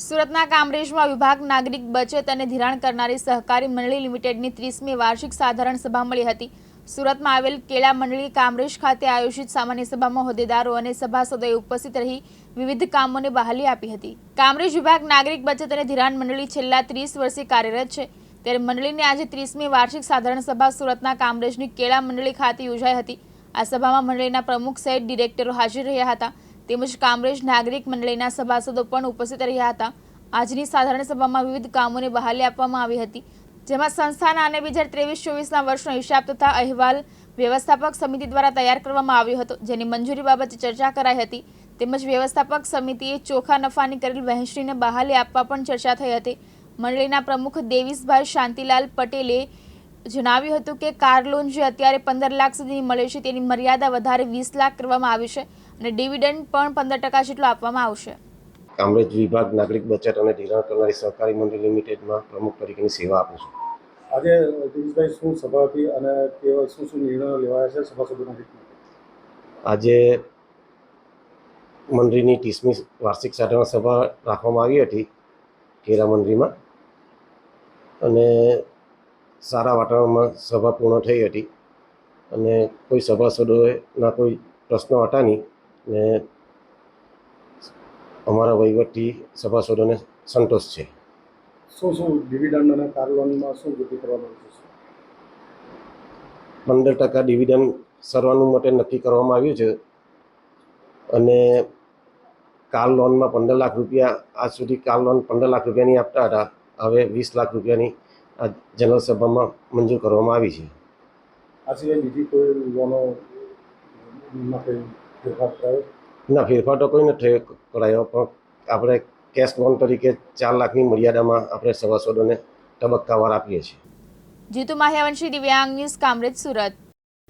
સુરતના કામરેજમાં વિભાગ નાગરિક બચત અને ધિરાણ કરનારી સહકારી મંડળી લિમિટેડની 30મી વાર્ષિક સાધારણ સભા મળી હતી। સુરતમાં આવેલ કેળા મંડળી કામરેજ ખાતે આયોજિત સામાન્ય સભામાં હોદ્દેદારો અને સભાસદોએ ઉપસ્થિત રહી વિવિધ કામોને બહાલી આપી હતી। કામરેજ વિભાગ નાગરિક બચત અને ધિરાણ મંડળી છેલ્લા 30 વર્ષથી કાર્યરત છે, ત્યારે મંડળીની આજે 30મી વાર્ષિક સાધારણ સભા સુરતના કામરેજની કેળા મંડળી ખાતે યોજાઈ હતી। આ સભામાં મંડળીના પ્રમુખ સહિત ડિરેક્ટરો હાજર રહ્યા હતા, તેમજ કામરેજ નાગરિક મંડળીના સભાસદો પણ ઉપસ્થિત રહ્યા હતા। આજની સાધારણ સભામાં વિવિધ કામોને બહાલી આપવામાં આવી હતી, જેમાં સંસ્થાના અને 2023-24ના વર્ષનો હિસાબ તથા અહેવાલ વ્યવસ્થાપક સમિતિ દ્વારા તૈયાર કરવામાં આવ્યો હતો, જેની મંજૂરી બાબતે ચર્ચા કરાઈ હતી। તેમજ વ્યવસ્થાપક સમિતિએ ચોખા નફાની કરેલ વહેંચણીને બહાલી આપવા પણ ચર્ચા થઈ હતી। મંડળીના પ્રમુખ દેવીશભાઈ શાંતિલાલ પટેલે જણાવ્યું હતું કે કાર લોન જે અત્યારે 15 લાખ સુધી મળે છે, તેની મર્યાદા વધારે 20 લાખ કરવામાં આવી છે અને ડિવિડન્ડ પણ 15% જેટલો આપવામાં આવશે। કામરેજ વિભાગ નાગરિક બચત અને ધિરાણ કરનારી સહકારી મંડળી લિમિટેડમાં પ્રમુખ તરીકેની સેવા આપું છું। આજે દિનેશભાઈ શું સભા હતી અને કેવા શું નિર્ણયો લેવાયા છે સભાસદોના હિતમાં? આજે મંડળીની 30મી વાર્ષિક સાધારણ સભા રાખવામાં આવી હતી કેળા મંડળીમાં, અને સારા વાતાવરણમાં સભા પૂર્ણ થઈ હતી અને કોઈ સભાસદોના કોઈ પ્રશ્નો હતા નહીં ને અમારા વહીવટથી સભાસદોને સંતોષ છે। શું ડિવિડન્ડ અને કાર લોનમાં શું વૃદ્ધિ કરવામાં આવી છે? 15% ડિવિડન્ડ સર્વાનુમતે નક્કી કરવામાં આવ્યું છે અને કાર લોનમાં 15 લાખ રૂપિયા, આજ સુધી કાર લોન 15 લાખ રૂપિયાની આપતા હતા, હવે 20 લાખ રૂપિયાની આ જનરલ સભામાં મંજૂર કરવામાં આવી છે। આ સિવાય બીજી કોઈ લોનો કંઈ ફેરફાર થયો? ના, ફેરફાર તો કોઈ નથી કરાયો, પણ આપણે કેશ લોન તરીકે 4 લાખની મર્યાદામાં આપણે સભાસદોને તબક્કાવાર આપીએ છીએ। જીતુ માહ્યાવંશી, દિવ્યાંગ ન્યૂઝ, કામરેજ, સુરત।